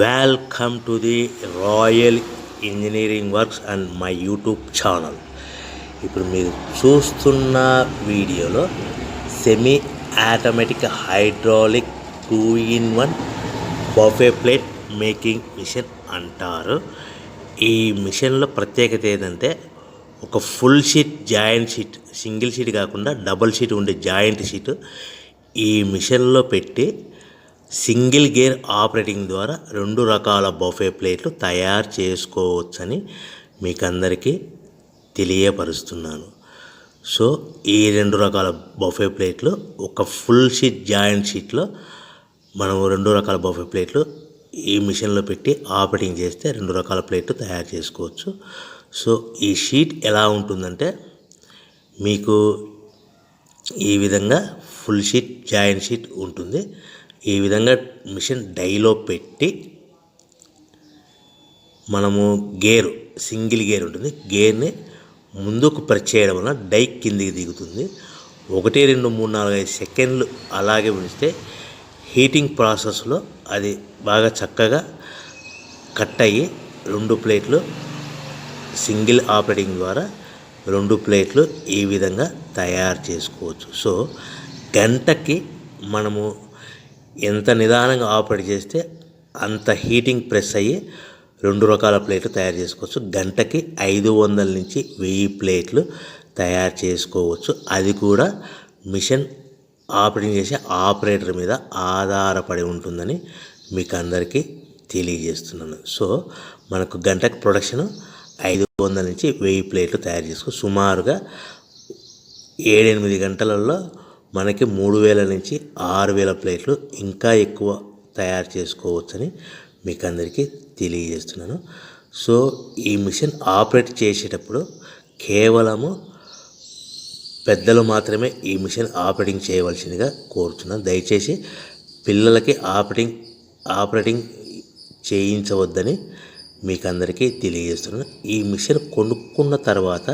Welcome to the Royal Engineering Works and my YouTube channel. ఇప్పుడు మీరు చూస్తున్న వీడియోలో semi automatic hydraulic 2-in-1 buffet plate making machine అంటారు. ఈ మిషన్లో ప్రత్యేకత ఏంటంటే ఒక full sheet joint sheet, single sheet కాకుండా డబుల్ షీట్ ఉండే జాయింట్ షీట్ ఈ మిషన్లో పెట్టి సింగిల్ గేర్ ఆపరేటింగ్ ద్వారా 2 రకాల బఫే ప్లేట్లు తయారు చేసుకోవచ్చని మీకు అందరికీ తెలియపరుస్తున్నాను. సో ఈ 2 రకాల బఫే ప్లేట్లు ఒక ఫుల్ షీట్ జాయింట్ షీట్లో మనం 2 రకాల బఫే ప్లేట్లు ఈ మిషన్లో పెట్టి ఆపరేటింగ్ చేస్తే 2 రకాల ప్లేట్లు తయారు చేసుకోవచ్చు. సో ఈ షీట్ ఎలా ఉంటుందంటే మీకు ఈ విధంగా ఫుల్ షీట్ జాయింట్ షీట్ ఉంటుంది. ఈ విధంగా మిషన్ డైలో పెట్టి మనము సింగిల్ గేర్ ఉంటుంది. గేర్ని ముందుకు ప్రెస్ చేయడం వలన డై కిందికి దిగుతుంది. 1, 2, 3, 4, 5 సెకండ్లు అలాగే ఉంచితే హీటింగ్ ప్రాసెస్లో అది బాగా చక్కగా కట్ అయ్యి 2 ప్లేట్లు సింగిల్ ఆపరేటింగ్ ద్వారా 2 ప్లేట్లు ఈ విధంగా తయారు చేసుకోవచ్చు. సో గంటకి మనము ఎంత నిదానంగా ఆపరేట్ చేస్తే అంత హీటింగ్ ప్రెస్ అయ్యి 2 రకాల ప్లేట్లు తయారు చేసుకోవచ్చు. గంటకి 500 నుంచి 1000 ప్లేట్లు తయారు చేసుకోవచ్చు. అది కూడా మిషన్ ఆపరేటింగ్ చేసే ఆపరేటర్ మీద ఆధారపడి ఉంటుందని మీకు అందరికీ తెలియజేస్తున్నాను. సో మనకు గంటకి ప్రొడక్షన్ 500 నుంచి 1000 ప్లేట్లు తయారు చేసుకో సుమారుగా 7-8 గంటలలో మనకి 3000 నుంచి 6000 ప్లేట్లు ఇంకా ఎక్కువ తయారు చేసుకోవచ్చని మీకు అందరికీ తెలియజేస్తున్నాను. సో ఈ మిషన్ ఆపరేట్ చేసేటప్పుడు కేవలము పెద్దలు మాత్రమే ఈ మిషన్ ఆపరేటింగ్ చేయవలసిందిగా కోరుతున్నాను. దయచేసి పిల్లలకి ఆపరేటింగ్ చేయించవద్దని మీకు అందరికీ తెలియజేస్తున్నాను. ఈ మిషన్ కొనుక్కున్న తర్వాత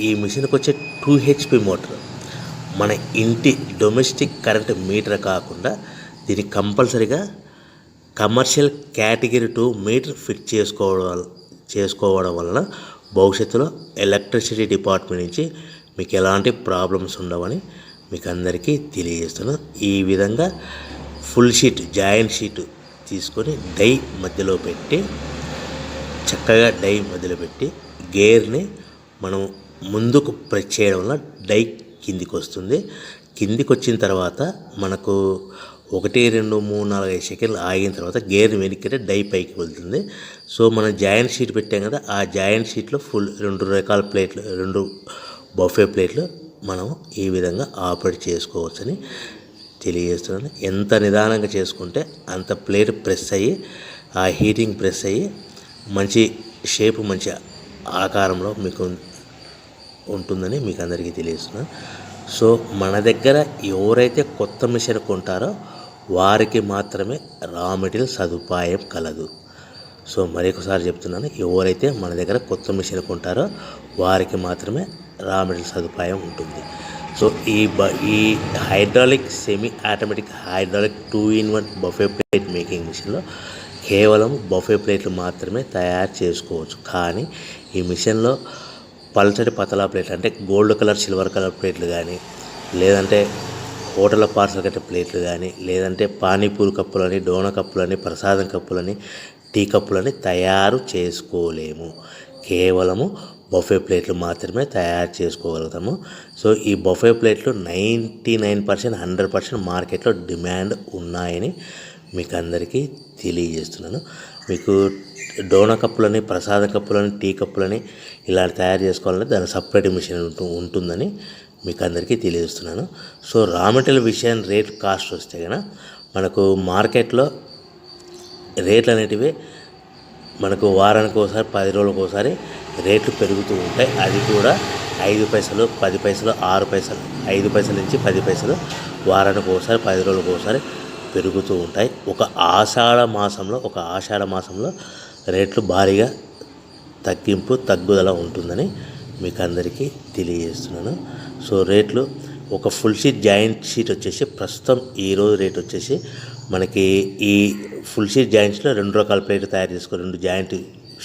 ఈ మిషన్కి వచ్చే 2 HP మోటార్ మన ఇంటి డొమెస్టిక్ కరెంట్ మీటర్ కాకుండా దీనికి కంపల్సరీగా కమర్షియల్ కేటగిరీ 2 మీటర్ ఫిట్ చేసుకోవడం వలన భవిష్యత్తులో ఎలక్ట్రిసిటీ డిపార్ట్మెంట్ నుంచి మీకు ఎలాంటి ప్రాబ్లమ్స్ ఉండవని మీకు అందరికీ తెలియజేస్తున్నాను. ఈ విధంగా ఫుల్ షీట్ జాయింట్ షీట్ తీసుకొని చక్కగా డై మధ్యలో పెట్టి గేర్ని మనం ముందుకు ప్రెస్ చేయడం వల్ల డై కిందికి వస్తుంది. కిందికి వచ్చిన తర్వాత మనకు 1, 2, 3, 4, 5 సెకండ్లు ఆగిన తర్వాత గేర్ని వెనక్కి డై పైకి వెళ్తుంది. సో మనం జాయింట్ షీట్ పెట్టాం కదా, ఆ జాయింట్ షీట్లో 2 రకాల ప్లేట్లు 2 బఫే ప్లేట్లు మనం ఈ విధంగా ఆపరేట్ చేసుకోవచ్చని తెలియజేస్తున్నాను. ఎంత నిదానంగా చేసుకుంటే అంత ప్లేట్ ప్రెస్ అయ్యి ఆ హీటింగ్ ప్రెస్ అయ్యి మంచి షేపు మంచి ఆకారంలో మీకు ఉంటుందని మీకు అందరికీ తెలియజేస్తున్నాను. సో మన దగ్గర ఎవరైతే కొత్త మిషన్ కొంటారో వారికి మాత్రమే రా మెటీరియల్ సదుపాయం కలదు. సో మరొకసారి చెప్తున్నాను, ఎవరైతే మన దగ్గర కొత్త మిషన్ కొంటారో వారికి మాత్రమే రా మెటీరియల్ సదుపాయం ఉంటుంది. సో ఈ hydraulic semi automatic hydraulic 2-in-1 buffet plate making మిషన్లో కేవలం బఫే ప్లేట్లు మాత్రమే తయారు చేసుకోవచ్చు. కానీ ఈ మిషన్లో పల్చటి పతలా ప్లేట్లు అంటే గోల్డ్ కలర్ సిల్వర్ కలర్ ప్లేట్లు కానీ, లేదంటే హోటల్ పార్సల్ కట్టే ప్లేట్లు కానీ, లేదంటే పానీపూరి కప్పులని, డోనా కప్పులని, ప్రసాదం కప్పులని, టీ కప్పులని తయారు చేసుకోలేము. కేవలము బఫే ప్లేట్లు మాత్రమే తయారు చేసుకోగలుగుతాము. సో ఈ బఫే ప్లేట్లు 99%, 100% మార్కెట్లో డిమాండ్ ఉన్నాయని మీకు అందరికీ తెలియజేస్తున్నాను. మీకు డోనా కప్పులని, ప్రసాద కప్పులని, టీ కప్పులని ఇలా తయారు చేసుకోవాలంటే దాని సపరేట్ మిషన్ ఉంటుందని మీకు అందరికీ తెలియజేస్తున్నాను. సో రా మెటీరియల్ విషయం కాస్ట్ వస్తే కనుక మనకు మార్కెట్లో రేట్లు అనేటివి మనకు వారానికి ఒకసారి 10 రోజులకు ఒకసారి రేట్లు పెరుగుతూ ఉంటాయి. అది కూడా 5 పైసలు, 10 పైసలు, 6 పైసలు, 5 పైసల నుంచి 10 పైసలు వారానికి ఒకసారి 10 రోజులకు ఒకసారి పెరుగుతూ ఉంటాయి. ఒక ఆషాఢ మాసంలో రేట్లు భారీగా తగ్గుదల ఉంటుందని మీకు అందరికీ తెలియజేస్తున్నాను. సో రేట్లు ఒక ఫుల్ షీట్ జాయింట్ షీట్ వచ్చేసి ప్రస్తుతం ఈరోజు రేట్ వచ్చేసి మనకి ఈ ఫుల్ షీట్ జాయింట్స్లో 2 రకాల ప్లేట్లు తయారు చేసుకొని 2 joint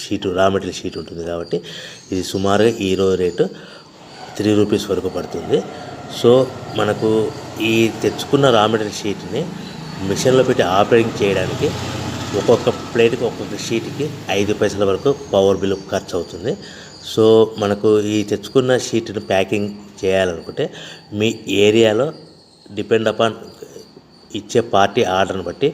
sheet raw material sheet ఉంటుంది కాబట్టి ఇది సుమారుగా ఈరోజు రేటు 3 రూపీస్ వరకు పడుతుంది. సో మనకు ఈ తెచ్చుకున్న రా మెటీరియల్ షీట్ని మిషన్లో పెట్టి ఆపరేటింగ్ చేయడానికి ఒక్కొక్క ప్లేట్కి ఒక్కొక్క షీట్కి 5 పైసల వరకు పవర్ బిల్ ఖర్చు అవుతుంది. సో మనకు ఈ తెచ్చుకున్న షీట్ని ప్యాకింగ్ చేయాలనుకుంటే మీ ఏరియాలో డిపెండ్ అపాన్ ఇచ్చే పార్టీ ఆర్డర్ని బట్టి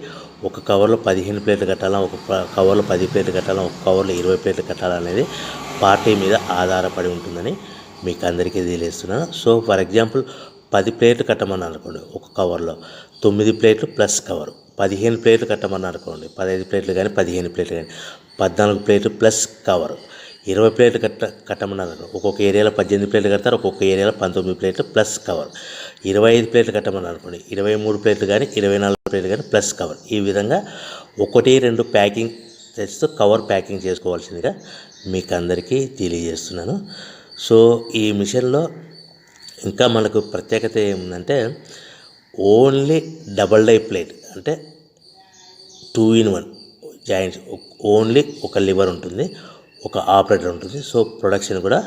ఒక కవర్లో 15 ప్లేట్లు కట్టాలా, ఒక కవర్లో 10 ప్లేట్లు కట్టాలా, ఒక కవర్లో 20 ప్లేట్లు కట్టాలనేది పార్టీ మీద ఆధారపడి ఉంటుందని మీకు అందరికీ తెలియజేస్తున్నాను. సో ఫర్ ఎగ్జాంపుల్ 10 ప్లేట్లు కట్టమని అనుకోండి, ఒక కవర్లో 9 ప్లేట్లు ప్లస్ కవరు. 15 ప్లేట్లు కట్టమని అనుకోండి, 15 ప్లేట్లు కానీ 15 ప్లేట్లు కానీ 14 ప్లేట్లు ప్లస్ కవరు. 20 ప్లేట్లు కట్టమని అనుకోండి, ఒక్కొక్క ఏరియాలో 18 ప్లేట్లు కడతారు, ఒక్కొక్క ఏరియాలో 19 ప్లేట్లు ప్లస్ కవర్. 25 ప్లేట్లు కట్టమని అనుకోండి, 23 ప్లేట్లు కానీ 24 ప్లేట్లు కానీ ప్లస్ కవర్. ఈ విధంగా 1-2 ప్యాకింగ్ చేస్తూ కవర్ ప్యాకింగ్ చేసుకోవాల్సిందిగా మీకు అందరికీ తెలియజేస్తున్నాను. సో ఈ మిషన్లో ఇంకా మనకు ప్రత్యేకత ఏముందంటే ఓన్లీ డబల్ డై ప్లేట్, అంటే 2-in-1 జాయింట్స్, ఓన్లీ ఒక లివర్ ఉంటుంది, ఒక ఆపరేటర్ ఉంటుంది. సో ప్రొడక్షన్ కూడా